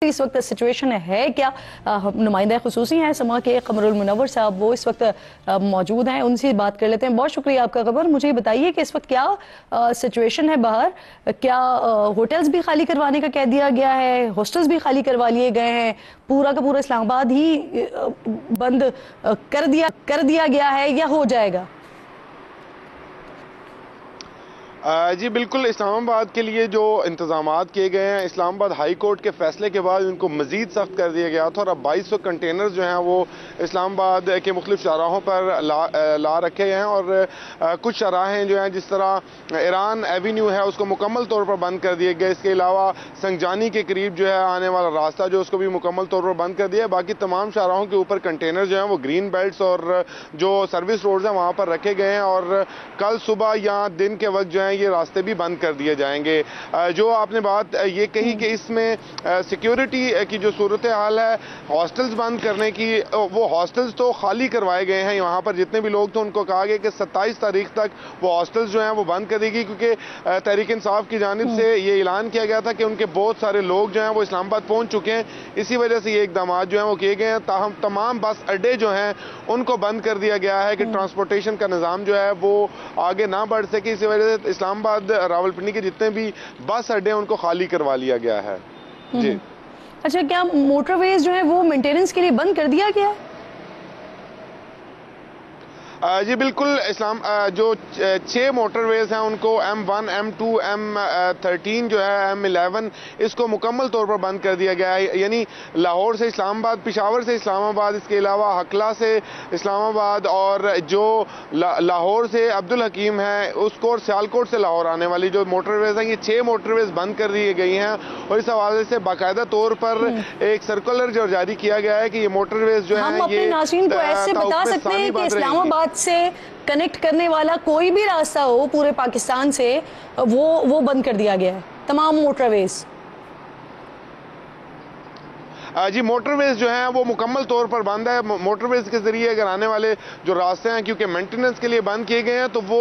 इस वक्त सिचुएशन है क्या? नुमाइंदा खुसूसी हैं समा के कमरुल मुनव्वर साहब, वो इस वक्त मौजूद हैं, उनसे बात कर लेते हैं। बहुत शुक्रिया आपका खबर। मुझे ये बताइए कि इस वक्त क्या सिचुएशन है बाहर? क्या होटल्स भी खाली करवाने का कह दिया गया है, हॉस्टल्स भी खाली करवा लिए गए हैं, पूरा का पूरा इस्लामाबाद ही बंद कर दिया गया है या हो जाएगा? जी बिल्कुल, इस्लामाबाद के लिए जो इंतजामात किए गए हैं, इस्लामाबाद हाई कोर्ट के फैसले के बाद उनको मजीद सख्त कर दिया गया था और अब 2200 कंटेनर्स जो हैं वो इस्लामाबाद के मुख्तलिफ शाहराहों पर ला रखे गए हैं। और कुछ शाहराहें जो हैं, जिस तरह ईरान एवेन्यू है, उसको मुकम्मल तौर पर बंद कर दिया गया। इसके अलावा संगजानी के करीब जो है आने वाला रास्ता जो उसको भी मुकम्मल तौर पर बंद कर दिया है। बाकी तमाम शाहराहों के ऊपर कंटेनर जो हैं वो ग्रीन बेल्ट्स और जो सर्विस रोड्स हैं वहाँ पर रखे गए हैं और कल सुबह या दिन के वक्त जो है ये रास्ते भी बंद कर दिए जाएंगे। जो आपने बात ये कही कि इसमें सिक्योरिटी की जो सूरत हाल है, हॉस्टल्स बंद करने की, वो हॉस्टल्स तो खाली करवाए गए हैं। वहाँ पर जितने भी लोग थे उनको कहा गया कि 27 तारीख तक वो हॉस्टल्स जो हैं वो बंद कर देगी, क्योंकि तहरीक इंसाफ की जानिब से ये ऐलान किया गया था कि उनके बहुत सारे लोग जो हैं वो इस्लामाबाद पहुँच चुके हैं। इसी वजह से ये इकदाम जो हैं वो किए गए हैं। ताहम तमाम बस अड्डे जो हैं उनको बंद कर दिया गया है कि ट्रांसपोर्टेशन का निज़ाम जो है वो आगे ना बढ़ सके। इसी वजह से इस्लामाबाद रावलपिंडी के जितने भी बस अड्डे उनको खाली करवा लिया गया है। जी अच्छा, क्या मोटरवेज जो है वो मेंटेनेंस के लिए बंद कर दिया गया? जी बिल्कुल, जो 6 मोटरवेज हैं उनको M1, M2, M13 जो है M11 इसको मुकम्मल तौर पर बंद कर दिया गया है। यानी लाहौर से इस्लामाबाद, पेशावर से इस्लामाबाद, इसके अलावा हकला से इस्लामाबाद और जो लाहौर से अब्दुल हकीम है उसको और सियालकोट से लाहौर आने वाली जो मोटरवेज हैं, ये 6 मोटरवेज बंद कर दी गई हैं। और इस हवाले से बाकायदा तौर पर एक सर्कुलर जो जारी किया गया है कि ये मोटरवेज जो है ये नाज़रीन को ऐसे बता सकते हैं कि इस्लामाबाद से कनेक्ट करने वाला कोई भी रास्ता हो पूरे पाकिस्तान से, वो बंद कर दिया गया है, तमाम मोटरवेज। जी मोटरवेज जो हैं वो मुकम्मल तौर पर बंद है। मोटरवेज के जरिए अगर आने वाले जो रास्ते हैं, क्योंकि मेंटेनेंस के लिए बंद किए गए हैं, तो वो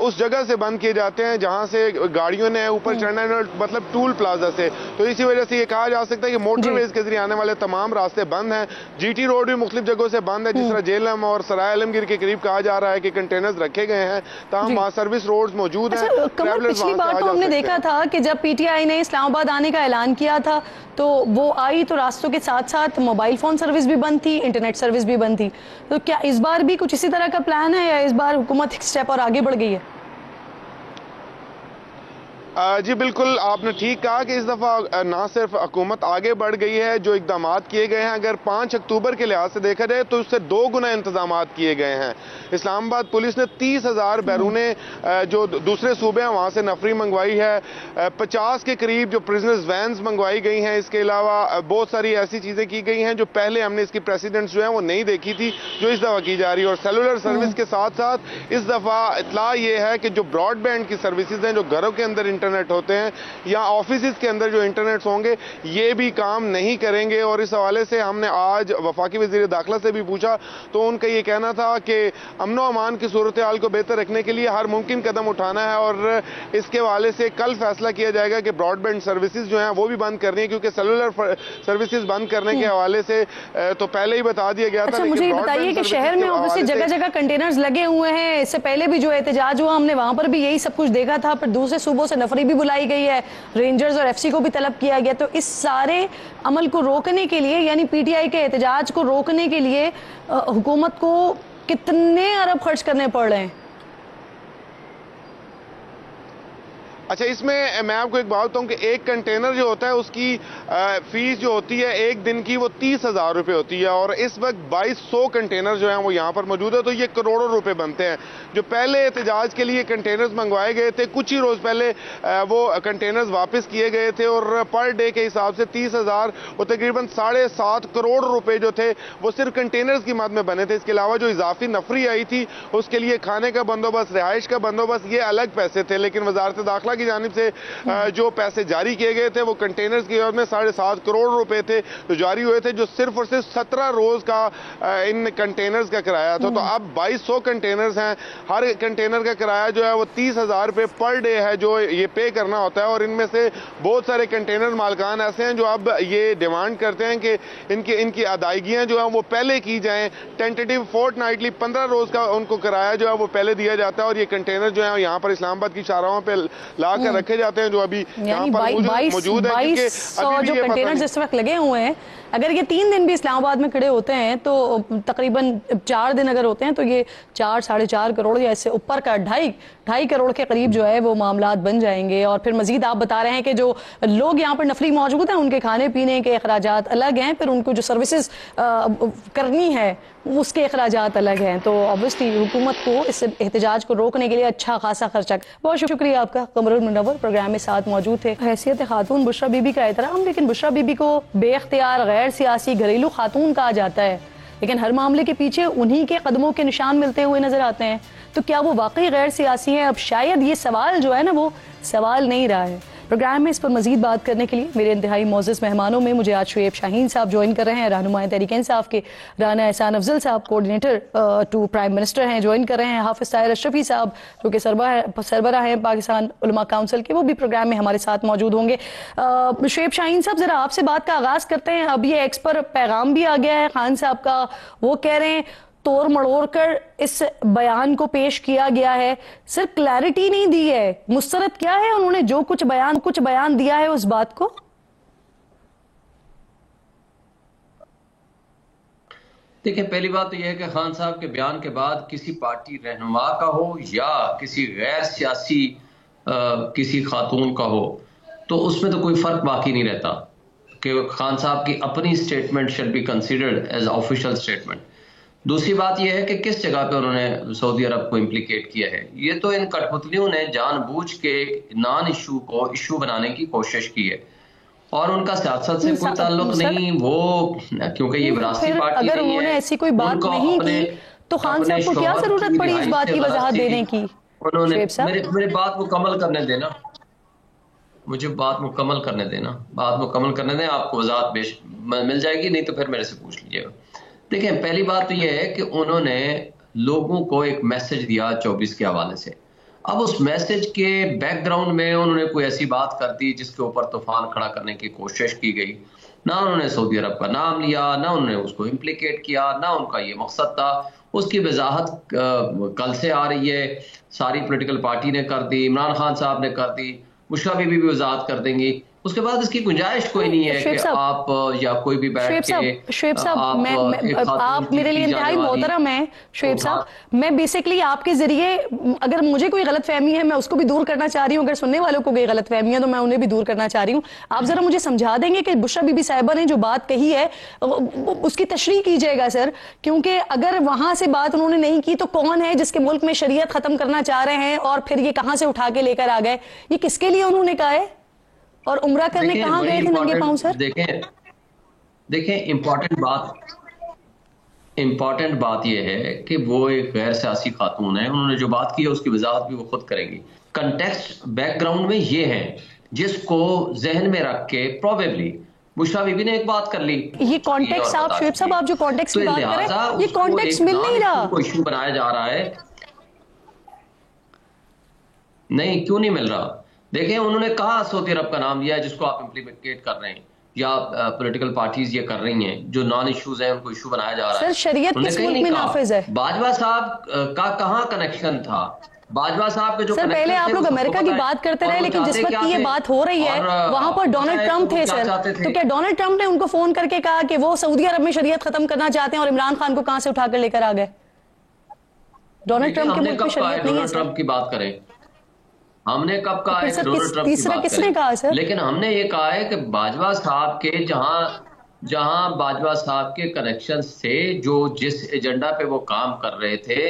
उस जगह से बंद किए जाते हैं जहां से गाड़ियों ने ऊपर चढ़ना है, मतलब टूल प्लाजा से। तो इसी वजह से ये कहा जा सकता है कि मोटरवेज के जरिए आने वाले तमाम रास्ते बंद हैं। GT रोड भी मुख्तलिफ जगहों से बंद है, जिस तरह जेलम और सराय आलमगीर के करीब कहा जा रहा है कि कंटेनर्स रखे गए हैं, तमाम वहाँ सर्विस रोड मौजूद हैं। पिछली बार तो हमने देखा था कि जब PTI ने इस्लामाबाद आने का ऐलान किया था तो वो आई तो रास्तों के साथ साथ मोबाइल फोन सर्विस भी बंद थी, इंटरनेट सर्विस भी बंद थी। तो क्या इस बार भी कुछ इसी तरह का प्लान है या इस बार हुकूमत एक स्टेप और आगे बढ़ गई है? जी बिल्कुल, आपने ठीक कहा कि इस दफ़ा ना सिर्फ हुकूमत आगे बढ़ गई है, जो इकदाम किए गए हैं, अगर 5 अक्टूबर के लिहाज से देखा जाए तो उससे 2 गुना इंतजाम किए गए हैं। इस्लामाबाद पुलिस ने 30,000 बैरूने जो दूसरे सूबे हैं वहाँ से नफरी मंगवाई है, 50 के करीब जो प्रिजनर्स वैन्स मंगवाई गई हैं। इसके अलावा बहुत सारी ऐसी चीज़ें की गई हैं जो पहले हमने इसकी प्रेसिडेंट्स जो हैं वो नहीं देखी थी, जो इस दफ़ा की जा रही है। और सेलुलर सर्विस के साथ साथ इस दफ़ा इतला ये है कि जो ब्रॉडबैंड की सर्विसेज हैं, जो घरों के अंदर इंटरनेट होते हैं या ऑफिस के अंदर जो इंटरनेट होंगे, ये भी काम नहीं करेंगे। और इस हवाले से हमने आज वफाकी वज़ीर दाखिला से भी पूछा तो उनका ये कहना था कि अमन अमान की सूरत हाल को बेहतर रखने के लिए हर मुमकिन कदम उठाना है और इसके हवाले से कल फैसला किया जाएगा कि ब्रॉडबैंड सर्विसेज जो हैं वो भी बंद करनी है, क्योंकि सेलुलर सर्विसेज बंद करने के हवाले से तो पहले ही बता दिया गया था। मुझे बताइए कि शहर में ऑब्वियसली जगह जगह कंटेनर्स लगे हुए हैं, इससे पहले भी जो एहतजाज हुआ हमने वहां पर भी यही सब कुछ देखा था, फिर दूसरे सूबों से नफरी भी बुलाई गई है, रेंजर्स और FC को भी तलब किया गया। तो इस सारे अमल को रोकने के लिए, यानी PTI के एहतजाज को रोकने के लिए हुकूमत को कितने अरब खर्च करने पड़ रहे हैं? अच्छा, इसमें मैं आपको एक बात बताऊं कि एक कंटेनर जो होता है उसकी फीस जो होती है एक दिन की वो 30,000 रुपये होती है और इस वक्त 2200 कंटेनर जो हैं वो यहाँ पर मौजूद है, तो ये करोड़ों रुपए बनते हैं। जो पहले एहतजाज के लिए कंटेनर्स मंगवाए गए थे, कुछ ही रोज़ पहले वो कंटेनर्स वापस किए गए थे और पर डे के हिसाब से 30,000 और तकरीबन 7.5 करोड़ रुपए जो थे वो सिर्फ कंटेनर्स की मद में बने थे। इसके अलावा जो इजाफी नफरी आई थी उसके लिए खाने का बंदोबस्त, रिहाइश का बंदोबस्त, ये अलग पैसे थे। लेकिन वजारत दाखिला की जानिब से जो पैसे जारी किए गए थे वो कंटेनर्स की में 7.5 करोड़ रुपए थे जो जारी हुए थे, जो सिर्फ और सिर्फ 17 रोज का इन कंटेनर्स का किराया था। तो अब 2200 कंटेनर्स हैं, हर कंटेनर का किराया जो है वो 30,000 रुपए पर डे है जो ये पे करना होता है। और इनमें से बहुत सारे कंटेनर मालकान ऐसे हैं जो अब ये डिमांड करते हैं कि इनकी अदायगियां जो है वो पहले की जाएं। टेंटेटिव फोर्टनाइटली 15 रोज का उनको किराया जो है वो पहले दिया जाता है और ये कंटेनर जो है यहाँ पर इस्लामाबाद की शाहराहों पे लाकर रखे जाते हैं जो अभी यहाँ पर मौजूद है। जो कंटेनर इस वक्त लगे हुए हैं, अगर ये 3 दिन भी इस्लामाबाद में खड़े होते हैं तो तकरीबन 4 दिन अगर होते हैं तो ये 4-4.5 करोड़ या इससे ऊपर का 2.5 करोड़ के करीब जो है वो मामलात बन जाएंगे। और फिर मजीद आप बता रहे हैं कि जो लोग यहाँ पर नफरी मौजूद हैं उनके खाने पीने के अखराजात अलग हैं, फिर उनको जो सर्विसेज करनी है उसके अखराजात अलग हैं। तो ऑब्वियसली हुकूमत को इस एहतजाज को रोकने के लिए अच्छा खासा खर्चा। बहुत शुक्रिया आपका। कमरुल मुनव्वर प्रोग्राम में साथ मौजूद थे। हैसियत खातून बुशरा बीबी का एहतराम, लेकिन बुशरा बीबी को बेख्तियार गैर सियासी घरेलू खातून कहा जाता है, लेकिन हर मामले के पीछे उन्हीं के कदमों के निशान मिलते हुए नजर आते हैं। तो क्या वो वाकई गैर सियासी हैं? अब शायद ये सवाल जो है ना वो सवाल नहीं रहा है। प्रोग्राम में इस पर मजीद बात करने के लिए मेरे इंतहाई मोअज़्ज़ज़ मेहमानों में मुझे आज शुएब शाहीन साहब ज्वाइन कर रहे हैं, रहनुमाए तहरीक इंसाफ के। राना एहसान अफजल साहब कोऑर्डिनेटर टू प्राइम मिनिस्टर हैं, ज्वाइन कर रहे हैं। हाफिज ताहिर अशरफी साहब जो कि सरबराह हैं पाकिस्तान उलमा काउंसिल के, वो भी प्रोग्राम में हमारे साथ मौजूद होंगे। शुएब शाहीन साहब, जरा आपसे बात का आगाज करते हैं। अब ये एक्स पर पैगाम भी आ गया है खान साहब का, वो कह रहे हैं तोड़ मड़ोड़ कर इस बयान को पेश किया गया है, सिर्फ क्लैरिटी नहीं दी है, मुस्तरद क्या है उन्होंने जो कुछ बयान दिया है उस बात को। देखिए, पहली बात तो यह है कि खान साहब के बयान के बाद किसी पार्टी रहनुमा का हो या किसी गैर सियासी किसी खातून का हो, तो उसमें तो कोई फर्क बाकी नहीं रहता कि खान साहब की अपनी statement should be considered as official statement. दूसरी बात यह है कि किस जगह पे उन्होंने सऊदी अरब को इम्प्लीकेट किया है। ये तो इन कठपुतलियों ने जानबूझ के नॉन इशू को इशू बनाने की कोशिश की है और उनका सियासत से कोई ताल्लुक नहीं। वो क्योंकि ये विरासती पार्टी अगर उन्होंने ऐसी कोई बात नहीं की तो खान साहब को क्या जरूरत पड़ी इस बात की वजाहत देने की? उन्होंने मेरी बात मुकम्मल करने देना, मुझे बात मुकम्मल करने देना, बात मुकम्मल करने दें, आपको वजाहत मिल जाएगी, नहीं तो फिर मेरे से पूछ लीजिएगा। देखिए, पहली बात तो यह है कि उन्होंने लोगों को एक मैसेज दिया 24 के हवाले से। अब उस मैसेज के बैकग्राउंड में उन्होंने कोई ऐसी बात कर दी जिसके ऊपर तूफान खड़ा करने की कोशिश की गई। ना उन्होंने सऊदी अरब का नाम लिया, ना उन्होंने उसको इम्प्लीकेट किया, ना उनका ये मकसद था। उसकी वजाहत कल से आ रही है, सारी पॉलिटिकल पार्टी ने कर दी, इमरान खान साहब ने कर दी, बुशरा बीबी भी वजाहत कर देंगी। उसके बाद इसकी गुंजाइश कोई नहीं है कि आप या कोई भी बैठ के शुएब साहब आप मेरे लिए इंतहाई मोहतरम हैं। शुएब साहब, मैं बेसिकली आपके जरिए अगर मुझे कोई गलत फहमी है मैं उसको भी दूर करना चाह रही हूँ, अगर सुनने वालों को कोई गलत फहमी है तो मैं उन्हें भी दूर करना चाह रही हूँ। आप जरा मुझे समझा देंगे कि बुशरा बीबी साहिबा ने जो बात कही है उसकी तशरीह कीजिएगा सर, क्योंकि अगर वहां से बात उन्होंने नहीं की तो कौन है जिसके मुल्क में शरीयत खत्म करना चाह रहे हैं और फिर ये कहां से उठा के लेकर आ गए? ये किसके लिए उन्होंने कहा है और उम्रा करने कहां गए थे नंगे पांव सर? देखें इंपॉर्टेंट बात यह है कि वो एक गैर सियासी खातून है, उन्होंने जो बात की है उसकी वजाहत भी वो खुद करेंगी। कंटेक्स्ट बैकग्राउंड में ये है जिसको जहन में रख के प्रोबेबली बुशरा बीबी ने एक बात कर ली। ये कॉन्टेक्स्ट आप शुएब साहब, आप जो कॉन्टेक्स्ट की बात कर रहे हैं ये कॉन्टेक्स्ट मिल नहीं रहा, कोई इशू बनाया जा रहा है। नहीं, क्यों नहीं मिल रहा? देखें, उन्होंने कहा सऊदी अरब का नाम लिया है जिसको आप इम्प्लीमेंट कर रहे हैं या पॉलिटिकल पार्टीज ये कर रही हैं, जो नॉन इश्यूज हैं उनको इशू बनाया जा रहा है। सर, शरीयत किस मुल्क में नाफिज है? बाजवा साहब का कहाँ कनेक्शन था? बाजवा साहब के जो सर, पहले आप लोग अमेरिका की बात करते रहे, लेकिन जिस वक्त की ये बात हो रही है वहां पर डोनाल्ड ट्रंप थे सर, तो क्या डोनाल्ड ट्रंप ने उनको फोन करके कहा कि वो सऊदी अरब में शरीयत खत्म करना चाहते हैं और इमरान खान को कहां से उठाकर लेकर आ गए? डोनाल्ड ट्रंप के मुल्क में शरीयत नहीं है। ट्रंप की बात करें, हमने कब कहा है डोनाल्ड ट्रंप तीसरा किसने कहा सर? लेकिन हमने ये कहा है कि बाजवा साहब के जहां बाजवा साहब के कनेक्शन से जो जिस एजेंडा पे वो काम कर रहे थे,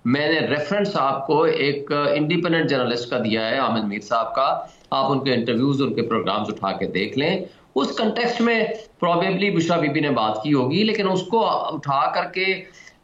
मैंने रेफरेंस आपको एक इंडिपेंडेंट जर्नलिस्ट का दिया है, आमिर मीर साहब का। आप उनके इंटरव्यूज, उनके प्रोग्राम्स उठा के देख लें। उस कंटेक्स्ट में प्रोबेबली बुशरा बीबी ने बात की होगी, लेकिन उसको उठा करके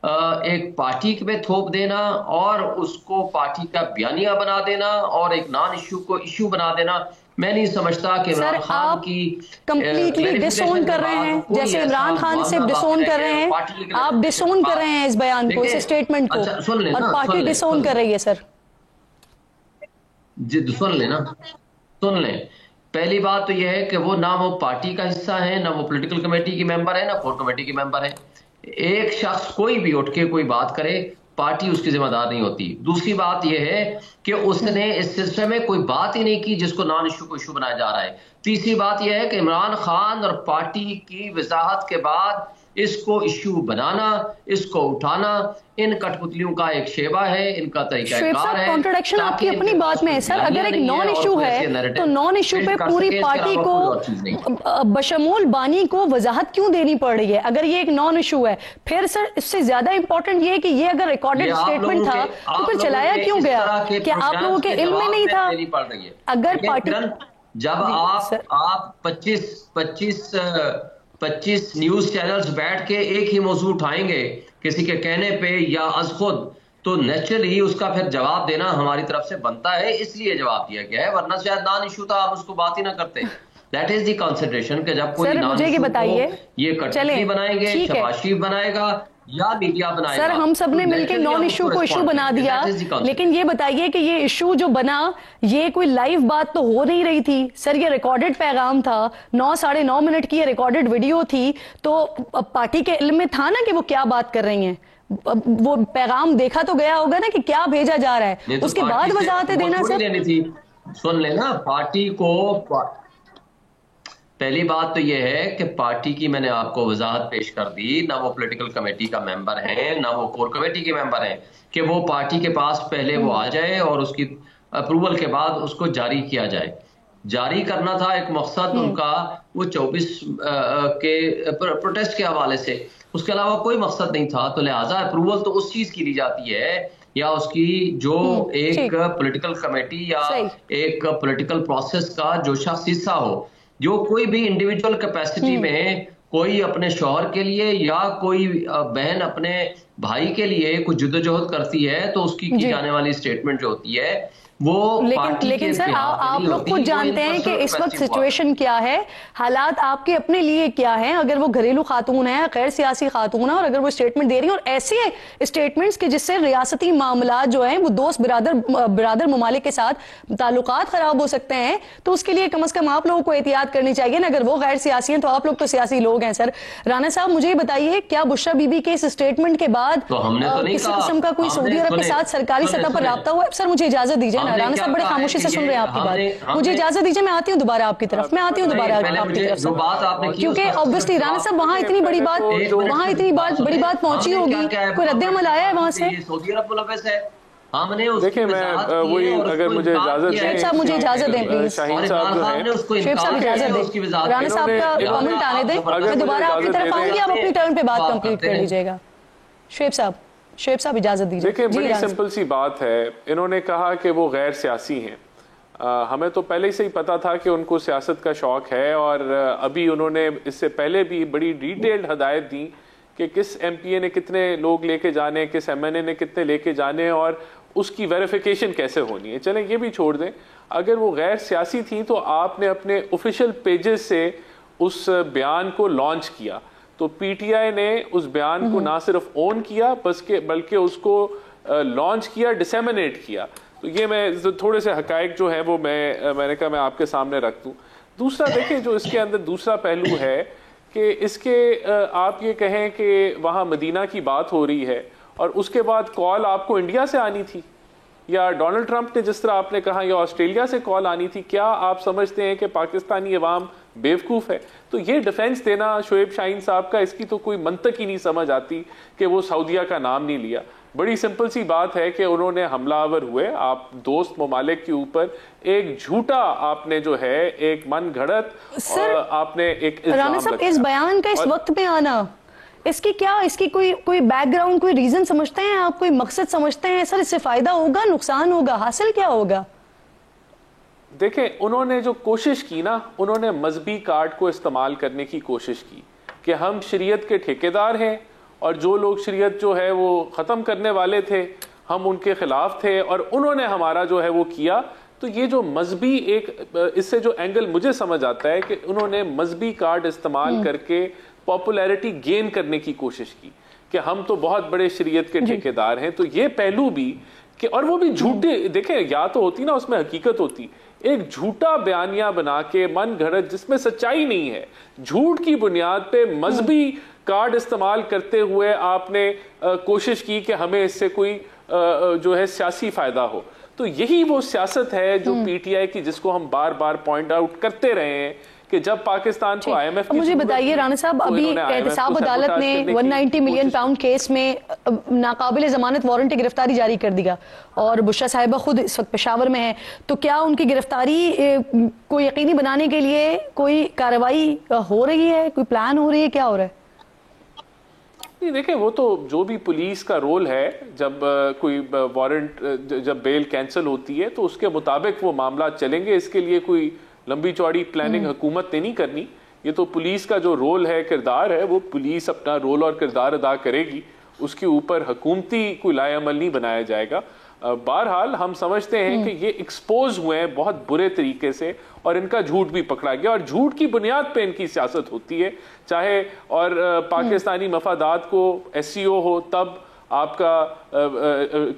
एक पार्टी पे थोप देना और उसको पार्टी का बयानिया बना देना और एक नॉन इश्यू को इश्यू बना देना, मैं नहीं समझता कि इमरान खान की कंप्लीटली डिसोन कर रहे हैं, जैसे इमरान खान से डिसोन कर रहे हैं, आप डिसोन कर रहे हैं इस बयान को, इस स्टेटमेंट को, और पार्टी डिसोन कर रही है। सर जी सुन लेना, सुन लें। पहली बात तो यह है कि वो ना वो पार्टी का हिस्सा है, ना वो पॉलिटिकल कमेटी की मेंबर है, ना कोर कमेटी की मेंबर है। एक शख्स कोई भी उठ के कोई बात करे, पार्टी उसकी जिम्मेदार नहीं होती। दूसरी बात यह है कि उसने इस सिलसिले में कोई बात ही नहीं की जिसको नॉन इशू को इशू बनाया जा रहा है। तीसरी बात यह है कि इमरान खान और पार्टी की वजाहत के बाद इसको इश्यू बनाना, इसको उठाना, इन कठपुतलियों का एक शेवा है, इनका तरीकाकार है। कॉन्ट्रडिक्शन आपकी अपनी बात में है सर। अगर एक नॉन इशू है तो नॉन इशू पे पूरी पार्टी को बशमूल बानी को वजाहत क्यों देनी पड़ रही है? अगर ये एक नॉन इशू है, फिर सर इससे ज्यादा इंपॉर्टेंट ये है कि ये अगर रिकॉर्डेड स्टेटमेंट था तो फिर चलाया क्यों गया? क्या आप लोगों के इल्म में नहीं था? अगर पार्टी जब आप 25 न्यूज चैनल्स बैठ के एक ही मौजू उठाएंगे किसी के कहने पे या अज खुद, तो नेचुरली उसका फिर जवाब देना हमारी तरफ से बनता है, इसलिए जवाब दिया गया है। वरना शायद नॉन इशू था, हम उसको बात ही ना करते। दैट इज द कंसिडरेशन कि जब कोई नॉन इशू बताइए, ये कटपुतली बनाएंगे, शाबाशी बनाएगा या मीडिया बनाएगा। सर हम सब ने मिलकर नॉन इशू को इशू बना दिया, लेकिन ये बताइए कि ये इशू जो बना ये कोई लाइव बात तो हो नहीं रही थी सर, ये रिकॉर्डेड पैगाम था, 9 साढ़े 9 मिनट की ये रिकॉर्डेड वीडियो थी। तो पार्टी के इल्म में था ना कि वो क्या बात कर रही हैं, वो पैगाम देखा तो गया होगा ना कि क्या भेजा जा रहा है, तो उसके बाद वजाहतें देना सर। सुन लेना, पार्टी को पहली बात तो यह है कि पार्टी की मैंने आपको वजाहत पेश कर दी, ना वो पॉलिटिकल कमेटी का मेंबर है, ना वो कोर कमेटी के मेंबर हैं, कि वो पार्टी के पास पहले वो आ जाए और उसकी अप्रूवल के बाद उसको जारी किया जाए। जारी करना था एक मकसद उनका, वो 24 के प्रोटेस्ट के हवाले से, उसके अलावा कोई मकसद नहीं था। तो लिहाजा अप्रूवल तो उस चीज की दी जाती है या उसकी जो एक पॉलिटिकल कमेटी या एक पॉलिटिकल प्रोसेस का जो शख्स हिस्सा हो, जो कोई भी इंडिविजुअल कैपेसिटी में कोई अपने शौहर के लिए या कोई बहन अपने भाई के लिए कुछ जुद्दोजहद करती है तो उसकी की जाने वाली स्टेटमेंट जो होती है वो लेकिन सर आप लोग खुद जानते हैं कि इस वक्त सिचुएशन क्या है, हालात आपके अपने लिए क्या है। अगर वो घरेलू खातून है, गैर सियासी खातून है, और अगर वो स्टेटमेंट दे रही है और ऐसे स्टेटमेंट्स के जिससे रियासती मामला जो है वो दोस्त बिरादर ममालिक के साथ ताल्लुकात खराब हो सकते हैं, तो उसके लिए कम से कम आप लोगों को एहतियात करनी चाहिए ना। अगर वो गैर सियासी हैं तो आप लोग तो सियासी लोग हैं। सर राना साहब मुझे बताइए, क्या बुशरा बीबी के इस स्टेटमेंट के बाद किसी किस्म का कोई सऊदी अरब के साथ सरकारी सतह पर राब्ता हुआ? सर मुझे इजाजत दीजिए, राना साहब बड़े खामोशी से सुन रहे हैं आपकी बात, मुझे इजाजत दीजिए, मैं आती हूँ दोबारा आपकी तरफ, मैं आती हूँ दोबारा आपकी तरफ, क्योंकि ऑब्वियसली राना साहब वहाँ इतनी बड़ी बात पहुंची होगी, कोई रद्द-ए-अमल आया है वहाँ से? सऊदी अरब मुलव्वस है। हमने देखिए मैं वही, अगर मुझे इजाजत दें, साहब मुझे इजाजत दें प्लीज, शाहीन साहब जो है, शेख साहब इजाजत दें, राना साहब का कमेंट आने दें, मैं दोबारा आपकी तरफ आऊंगी, आप अपनी टर्न पे बात कंप्लीट कर लीजिएगा। शेख साहब इजाजत दीजिए। देखिए बड़ी सिंपल सी बात है, इन्होंने कहा कि वो गैर सियासी हैं। हमें तो पहले से ही पता था कि उनको सियासत का शौक है, और अभी उन्होंने इससे पहले भी बड़ी डिटेल्ड हदायत दी कि किस एमपीए ने कितने लोग लेके जाने, किस एमएनए ने कितने लेके जाने, और उसकी वेरिफिकेशन कैसे होनी है। चलें ये भी छोड़ दें, अगर वो गैर सियासी थी तो आपने अपने ऑफिशियल पेजेस से उस बयान को लॉन्च किया, तो पीटीआई ने उस बयान को ना सिर्फ ओन किया बल्कि उसको लॉन्च किया, डिसेमिनेट किया। तो ये मैं थोड़े से हकायक जो है वो मैंने कहा मैं आपके सामने रख दूं। दूसरा देखें, जो इसके अंदर दूसरा पहलू है कि इसके आप ये कहें कि वहाँ मदीना की बात हो रही है और उसके बाद कॉल आपको इंडिया से आनी थी, या डोनाल्ड ट्रंप ने जिस तरह आपने कहा या ऑस्ट्रेलिया से कॉल आनी थी। क्या आप समझते हैं कि पाकिस्तानी अवाम बेवकूफ़ है? तो ये डिफेंस देना शोएब शाहीन साहब का, इसकी तो कोई मंतक ही नहीं समझ आती कि वो सऊदीया का नाम नहीं लिया। बड़ी सिंपल सी बात है कि उन्होंने हमलावर हुए आप दोस्त ममालिक के ऊपर, एक झूठा आपने जो है एक मन घड़त आपने एक राना साहब इस बयान का इस वक्त में आना, इसकी कोई बैकग्राउंड, कोई रीजन समझते हैं आप, कोई मकसद समझते हैं? सर इससे फायदा होगा, नुकसान होगा, हासिल क्या होगा? देखें उन्होंने जो कोशिश की ना, उन्होंने मजहबी कार्ड को इस्तेमाल करने की कोशिश की कि हम शरीयत के ठेकेदार हैं और जो लोग शरीयत जो है वो ख़त्म करने वाले थे हम उनके खिलाफ थे और उन्होंने हमारा जो है वो किया। तो ये जो मजहबी एक इससे जो एंगल मुझे समझ आता है कि उन्होंने मजहबी कार्ड इस्तेमाल करके पॉपुलैरिटी गेन करने की कोशिश की कि हम तो बहुत बड़े शरीयत के ठेकेदार हैं। तो ये पहलू भी कि और वो भी झूठे, देखें या तो होती ना उसमें हकीकत होती, एक झूठा बयानिया बना के मन घड़त जिसमें सच्चाई नहीं है, झूठ की बुनियाद पे मजहबी कार्ड इस्तेमाल करते हुए आपने कोशिश की कि हमें इससे कोई जो है सियासी फायदा हो। तो यही वो सियासत है जो पीटीआई की, जिसको हम बार बार पॉइंट आउट करते रहे हैं कि जब पाकिस्तान को आईएमएफ। मुझे बताइए राणा साहब, अभी एहतसाब अदालत ने 190 मिलियन पाउंड केस में नाकाबिल जमानत वारंट गिरफ्तारी जारी कर दिया और बुशरा साहिबा खुद इस वक्त पेशावर में है, तो क्या उनकी गिरफ्तारी को यकीनी बनाने के लिए कोई कार्रवाई हो रही है, कोई प्लान हो रही है, क्या हो रहा है? नहीं देखें, वो तो जो भी पुलिस का रोल है, जब कोई वारंट, जब बेल कैंसिल होती है तो उसके मुताबिक वो मामला चलेंगे। इसके लिए कोई लंबी चौड़ी प्लानिंग हुकूमत ने नहीं करनी। ये तो पुलिस का जो रोल है, किरदार है, वो पुलिस अपना रोल और किरदार अदा करेगी, उसके ऊपर हुकूमती कोई लाएअमल नहीं बनाया जाएगा। बहरहाल हम समझते हैं कि ये एक्सपोज हुए हैं बहुत बुरे तरीके से और इनका झूठ भी पकड़ा गया और झूठ की बुनियाद पे इनकी सियासत होती है। चाहे और पाकिस्तानी मफादात को एससीओ हो, तब आपका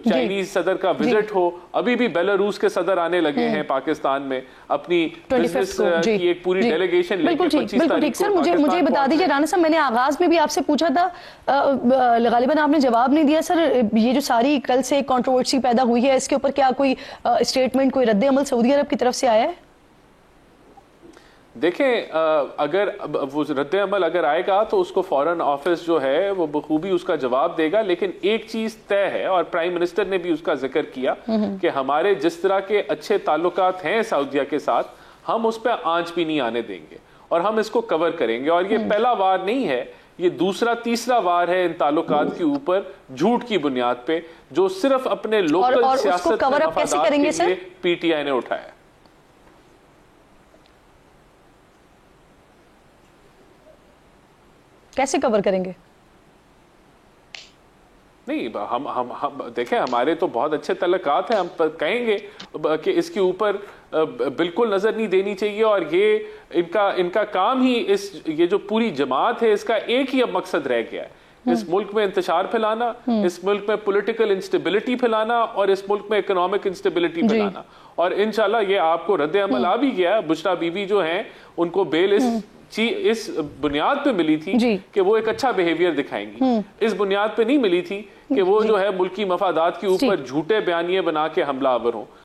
चाइनीज सदर का विजिट हो, अभी भी बेलारूस के सदर आने लगे हैं पाकिस्तान में अपनी बिजनेस की एक पूरी डेलीगेशन लेके 25 तारीख को। सर मुझे बता दीजिए राणा साहब, मैंने आगाज में भी आपसे पूछा था, गालिबन आपने जवाब नहीं दिया। सर ये जो सारी कल से कंट्रोवर्सी पैदा हुई है, इसके ऊपर क्या कोई स्टेटमेंट, कोई रद्द अमल सऊदी अरब की तरफ से आया है? देखें, अगर वो रद्द अमल अगर आएगा तो उसको फॉरेन ऑफिस जो है वो बखूबी उसका जवाब देगा। लेकिन एक चीज तय है और प्राइम मिनिस्टर ने भी उसका जिक्र किया कि हमारे जिस तरह के अच्छे ताल्लुकात हैं सऊदीया के साथ, हम उस पर आंच भी नहीं आने देंगे और हम इसको कवर करेंगे। और ये पहला वार नहीं है, ये दूसरा तीसरा वार है इन ताल्लुकात के ऊपर झूठ की बुनियाद पे, जो सिर्फ अपने लोकल सियासत कवर अप कैसे करेंगे सर? पीटीआई ने उठाया। कैसे कवर करेंगे? नहीं, हम देखें, हमारे तो बहुत अच्छे तल्लुकात हैं, हम कहेंगे कि इसके ऊपर बिल्कुल नजर नहीं देनी चाहिए। और ये इनका काम ही ये जो पूरी जमात है, इसका एक ही अब मकसद रह गया है, इस मुल्क में इंतशार फैलाना, इस मुल्क में पॉलिटिकल इंस्टेबिलिटी फैलाना और इस मुल्क में इकोनॉमिक इंस्टेबिलिटी फैलाना। और इंशाल्लाह ये आपको रद्द अमल आ भी गया। बुशरा बीवी जो हैं, उनको बेल इस बुनियाद पे मिली थी कि वो एक अच्छा बिहेवियर दिखाएंगी, इस बुनियाद पे नहीं मिली थी कि वो जो है मुल्की मफादात के ऊपर झूठे बयानिए बना के हमलावर हों।